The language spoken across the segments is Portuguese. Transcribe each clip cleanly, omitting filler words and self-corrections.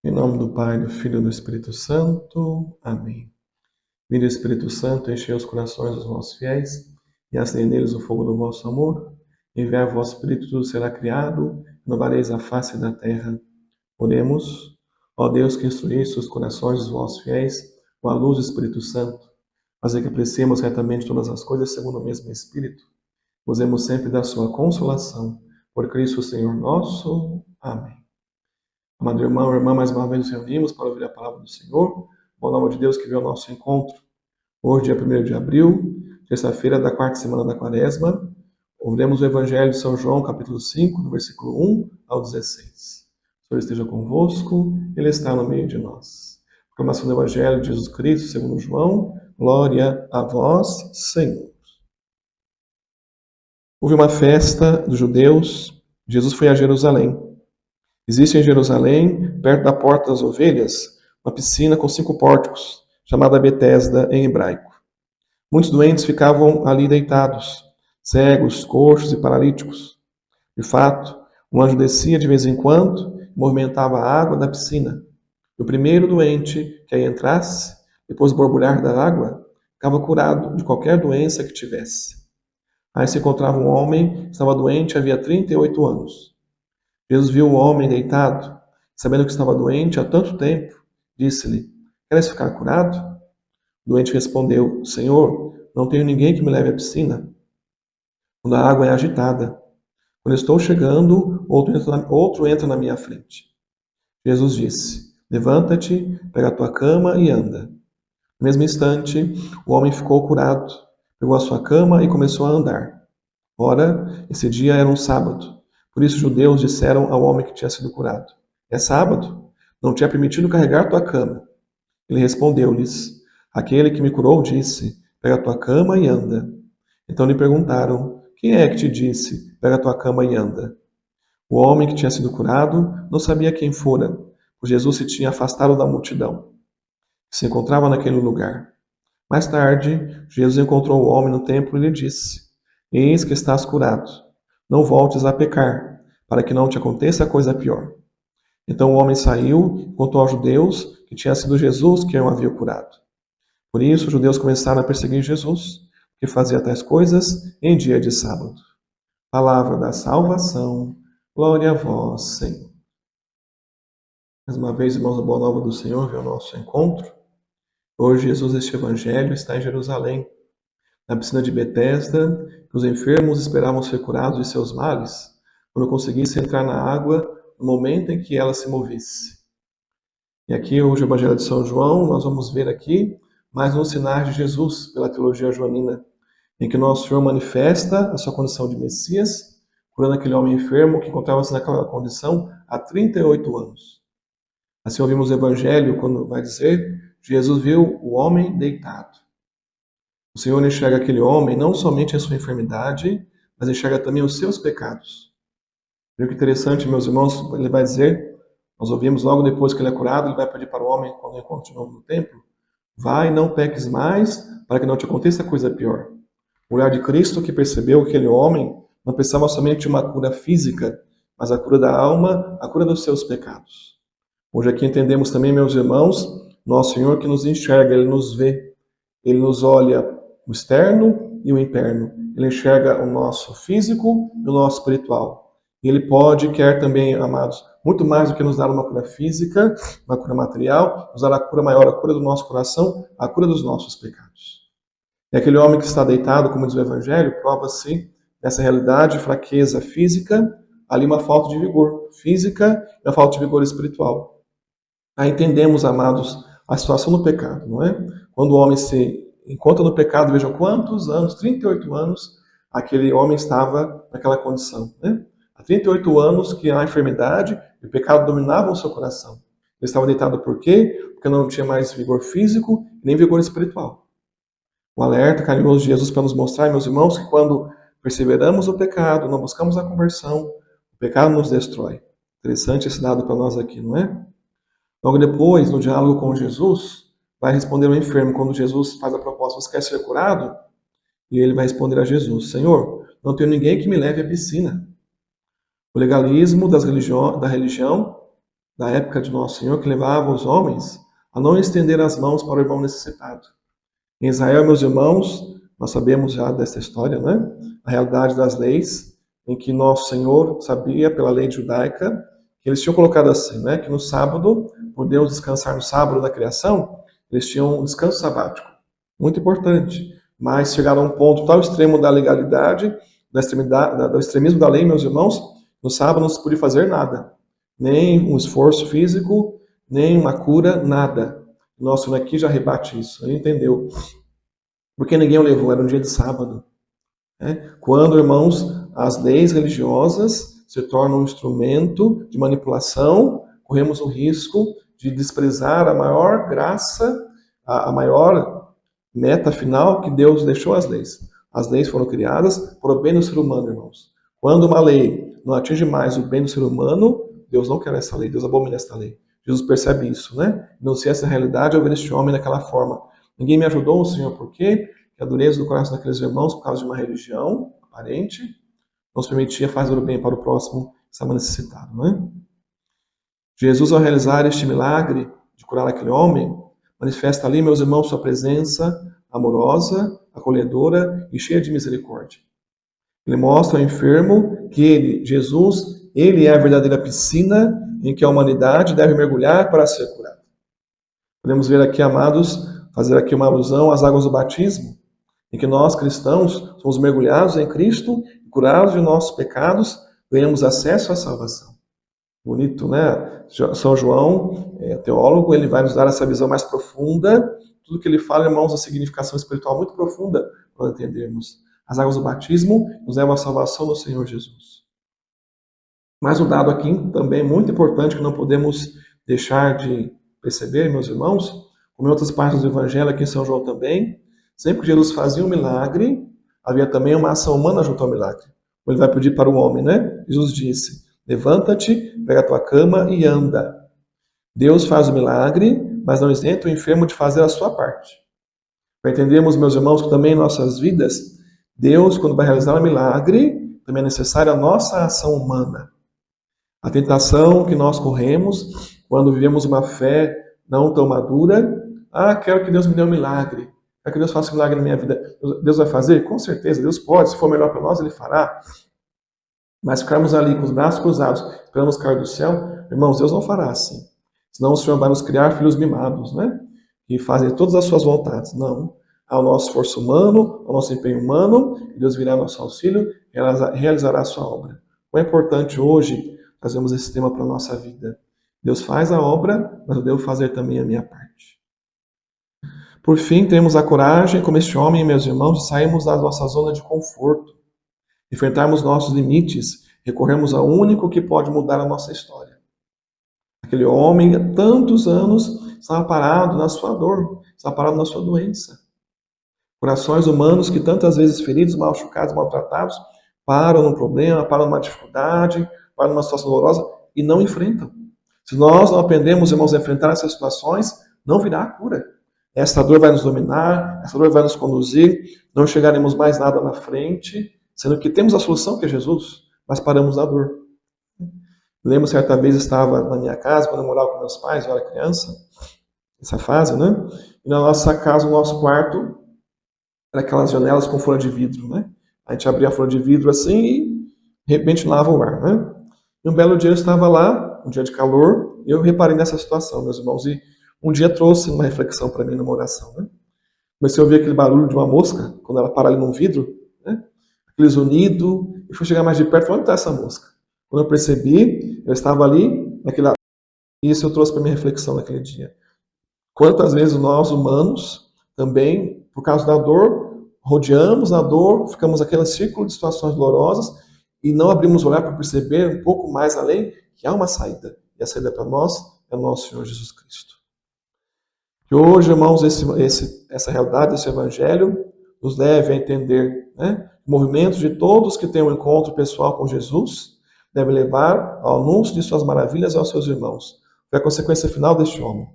Em nome do Pai, do Filho e do Espírito Santo. Amém. Vinde, Espírito Santo, enchei os corações dos vossos fiéis e acendei neles o fogo do vosso amor. Enviai o vosso Espírito, tudo será criado, renovareis a face da terra. Oremos. Ó Deus, que instruísse os corações dos vossos fiéis com a luz do Espírito Santo, fazer que apreciemos retamente todas as coisas segundo o mesmo Espírito. Gozemos sempre da sua consolação. Por Cristo Senhor nosso. Amém. Amado irmão, irmã, mais uma vez nos reunimos para ouvir a palavra do Senhor. Boa nova de Deus que veio ao nosso encontro. Hoje, dia 1º de abril, terça-feira da quarta semana da Quaresma, ouviremos o Evangelho de São João, capítulo 5, do versículo 1 ao 16. O Senhor esteja convosco, Ele está no meio de nós. Proclamação do Evangelho de Jesus Cristo, segundo João. Glória a vós, Senhor. Houve uma festa dos judeus. Jesus foi a Jerusalém. Existe em Jerusalém, perto da Porta das Ovelhas, uma piscina com 5 pórticos, chamada Betesda em hebraico. Muitos doentes ficavam ali deitados, cegos, coxos e paralíticos. De fato, um anjo descia de vez em quando e movimentava a água da piscina. E o primeiro doente que aí entrasse, depois do borbulhar da água, ficava curado de qualquer doença que tivesse. Aí se encontrava um homem que estava doente havia 38 anos. Jesus viu o homem deitado, sabendo que estava doente há tanto tempo, disse-lhe: Queres ficar curado? O doente respondeu: Senhor, não tenho ninguém que me leve à piscina, quando a água é agitada. Quando estou chegando, outro entra na minha frente. Jesus disse: Levanta-te, pega a tua cama e anda. No mesmo instante, o homem ficou curado, pegou a sua cama e começou a andar. Ora, esse dia era um sábado. Por isso os judeus disseram ao homem que tinha sido curado: É sábado? Não te é permitido carregar tua cama. Ele respondeu-lhes: Aquele que me curou disse: Pega a tua cama e anda. Então lhe perguntaram: Quem é que te disse: Pega a tua cama e anda? O homem que tinha sido curado não sabia quem fora, pois Jesus se tinha afastado da multidão, que se encontrava naquele lugar. Mais tarde, Jesus encontrou o homem no templo e lhe disse: Eis que estás curado. Não voltes a pecar, para que não te aconteça coisa pior. Então o homem saiu e contou aos judeus que tinha sido Jesus quem o havia curado. Por isso os judeus começaram a perseguir Jesus, que fazia tais coisas em dia de sábado. Palavra da salvação. Glória a vós, Senhor. Mais uma vez, irmãos, a boa nova do Senhor veio ao nosso encontro. Hoje Jesus, este evangelho, está em Jerusalém, na piscina de Betesda, que os enfermos esperavam ser curados de seus males, quando conseguissem entrar na água no momento em que ela se movesse. E aqui, hoje, o Evangelho de São João, nós vamos ver aqui mais um sinais de Jesus pela teologia joanina, em que Nosso Senhor manifesta a sua condição de Messias, curando aquele homem enfermo que encontrava-se naquela condição há 38 anos. Assim ouvimos o Evangelho quando vai dizer: Jesus viu o homem deitado. O Senhor enxerga aquele homem não somente a sua enfermidade, mas enxerga também os seus pecados. Viu que interessante, meus irmãos, ele vai dizer, nós ouvimos logo depois que ele é curado, ele vai pedir para o homem, quando encontra de novo no templo: vai, não peques mais, para que não te aconteça coisa pior. O olhar de Cristo que percebeu que aquele homem não precisava somente de uma cura física, mas a cura da alma, a cura dos seus pecados. Hoje aqui entendemos também, meus irmãos, nosso Senhor que nos enxerga, Ele nos vê, Ele nos olha o externo e o interno. Ele enxerga o nosso físico e o nosso espiritual. E Ele pode, quer também, amados, muito mais do que nos dar uma cura física, uma cura material, nos dar a cura maior, a cura do nosso coração, a cura dos nossos pecados. E aquele homem que está deitado, como diz o Evangelho, prova-se nessa realidade de fraqueza física, ali uma falta de vigor física e uma falta de vigor espiritual. Aí entendemos, amados, a situação do pecado, não é? Quando o homem se encontra no pecado, vejam quantos anos, 38 anos, aquele homem estava naquela condição, né? Há 38 anos que a enfermidade e o pecado dominavam o seu coração. Ele estava deitado por quê? Porque não tinha mais vigor físico nem vigor espiritual. O alerta carinhoso de Jesus para nos mostrar, meus irmãos, que quando perseveramos o pecado, não buscamos a conversão, o pecado nos destrói. Interessante esse dado para nós aqui, não é? Logo depois, no diálogo com Jesus, vai responder o enfermo, quando Jesus faz a proposta: você quer ser curado? E ele vai responder a Jesus: Senhor, não tenho ninguém que me leve à piscina. O legalismo da religião da época de Nosso Senhor que levava os homens a não estender as mãos para o irmão necessitado. Em Israel, meus irmãos, nós sabemos já dessa história, né? A realidade das leis, em que Nosso Senhor sabia, pela lei judaica, que eles tinham colocado assim, né? Que no sábado, por Deus descansar no sábado da criação, eles tinham um descanso sabático. Muito importante. Mas chegaram a um ponto tal extremo da legalidade, do extremismo da lei, meus irmãos, no sábado não se podia fazer nada. Nem um esforço físico, nem uma cura, nada. Nosso Senhor aqui já rebate isso. Ele entendeu. Porque ninguém o levou, era um dia de sábado. Né? Quando, irmãos, as leis religiosas se tornam um instrumento de manipulação, corremos o risco de desprezar a maior graça, a maior meta final que Deus deixou às leis. As leis foram criadas para o bem do ser humano, irmãos. Quando uma lei não atinge mais o bem do ser humano, Deus não quer essa lei, Deus abomina essa lei. Jesus percebe isso, né? Não se essa realidade ao ver este homem daquela forma. Ninguém me ajudou, Senhor, por quê? Que a dureza do coração daqueles irmãos, por causa de uma religião aparente, não se permitia fazer o bem para o próximo que estava necessitado, né? Jesus, ao realizar este milagre de curar aquele homem, manifesta ali, meus irmãos, sua presença amorosa, acolhedora e cheia de misericórdia. Ele mostra ao enfermo que ele, Jesus, ele é a verdadeira piscina em que a humanidade deve mergulhar para ser curada. Podemos ver aqui, amados, fazer aqui uma alusão às águas do batismo, em que nós, cristãos, somos mergulhados em Cristo, curados de nossos pecados, ganhamos acesso à salvação. Bonito, né? São João, teólogo, ele vai nos dar essa visão mais profunda. Tudo que ele fala, irmãos, a significação espiritual muito profunda para entendermos. As águas do batismo nos levam à salvação do Senhor Jesus. Mas um dado aqui também muito importante que não podemos deixar de perceber, meus irmãos, como em outras partes do Evangelho, aqui em São João também, sempre que Jesus fazia um milagre, havia também uma ação humana junto ao milagre. Ele vai pedir para o homem, né? Jesus disse: levanta-te, pega a tua cama e anda. Deus faz o milagre, mas não isenta o enfermo de fazer a sua parte. Para entendermos, meus irmãos, que também em nossas vidas, Deus, quando vai realizar um milagre, também é necessária a nossa ação humana. A tentação que nós corremos quando vivemos uma fé não tão madura, quero que Deus me dê um milagre, quero que Deus faça um milagre na minha vida. Deus vai fazer? Com certeza, Deus pode, se for melhor para nós, Ele fará. Mas ficarmos ali com os braços cruzados, esperamos cair do céu, irmãos, Deus não fará assim. Senão o Senhor vai nos criar filhos mimados, né? Que fazem todas as suas vontades. Não. Ao nosso esforço humano, ao nosso empenho humano, Deus virá nosso auxílio e realizará a sua obra. O é importante hoje trazermos esse tema para a nossa vida. Deus faz a obra, mas eu devo fazer também a minha parte. Por fim, temos a coragem, como este homem, meus irmãos, de sairmos da nossa zona de conforto, enfrentarmos nossos limites, recorremos ao único que pode mudar a nossa história. Aquele homem, há tantos anos, estava parado na sua dor, estava parado na sua doença. Corações humanos que tantas vezes feridos, machucados, maltratados, param num problema, param numa dificuldade, param numa situação dolorosa e não enfrentam. Se nós não aprendemos, irmãos, a enfrentar essas situações, não virá a cura. Essa dor vai nos dominar, essa dor vai nos conduzir, não chegaremos mais nada na frente, sendo que temos a solução que é Jesus, mas paramos na dor. Lembro, certa vez estava na minha casa, quando eu morava com meus pais, eu era criança, essa fase, né? E na nossa casa, no nosso quarto, era aquelas janelas com folha de vidro, né? A gente abria a folha de vidro assim e, de repente, lava o ar, né? E um belo dia eu estava lá, um dia de calor, e eu reparei nessa situação, meus irmãos, e um dia trouxe uma reflexão para mim numa oração, né? Comecei a ouvir aquele barulho de uma mosca, quando ela para ali num vidro, né? Aquele zunido, e fui chegar mais de perto, onde está essa mosca? Quando eu percebi, eu estava ali, e isso eu trouxe para minha reflexão naquele dia. Quantas vezes nós, humanos, também, por causa da dor, rodeamos a dor, ficamos naquele círculo de situações dolorosas e não abrimos o olhar para perceber um pouco mais além que há uma saída. E a saída para nós é o nosso Senhor Jesus Cristo. Que hoje, irmãos, essa realidade, esse evangelho, nos leve a entender, né? O movimento de todos que têm um encontro pessoal com Jesus deve levar ao anúncio de suas maravilhas aos seus irmãos. Foi a consequência final deste homem.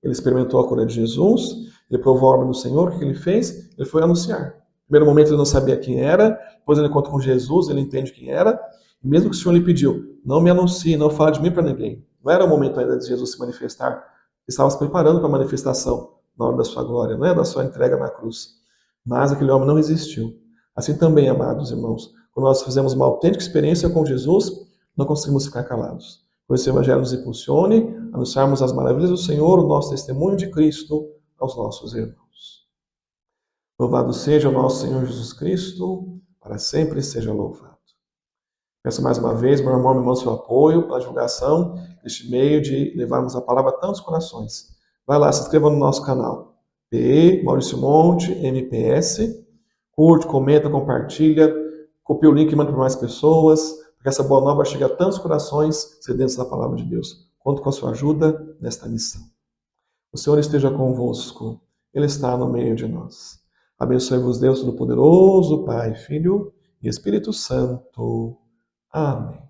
Ele experimentou a cura de Jesus, ele provou a obra do Senhor, o que ele fez? Ele foi anunciar. No primeiro momento ele não sabia quem era, depois ele encontra com Jesus, ele entende quem era, e mesmo que o Senhor lhe pediu, não me anuncie, não fale de mim para ninguém, Não era o momento ainda de Jesus se manifestar. Estava se preparando para a manifestação na hora da sua glória, não é da sua entrega na cruz. Mas aquele homem não resistiu. Assim também, amados irmãos, quando nós fizemos uma autêntica experiência com Jesus, não conseguimos ficar calados. Por isso o Evangelho nos impulsione a anunciarmos as maravilhas do Senhor, o nosso testemunho de Cristo aos nossos irmãos. Louvado seja o nosso Senhor Jesus Cristo, para sempre seja louvado. Peço mais uma vez, meu irmão, meu irmão, seu apoio para a divulgação deste meio de levarmos a palavra a tantos corações. Vai lá, se inscreva no nosso canal. PE, Maurício Monte, MPS. Curte, comenta, compartilha. Copia o link e manda para mais pessoas. Para que essa boa nova chegue a tantos corações sedentos da palavra de Deus. Conto com a sua ajuda nesta missão. O Senhor esteja convosco. Ele está no meio de nós. Abençoe-vos Deus Todo-Poderoso, Pai, Filho e Espírito Santo. Amém.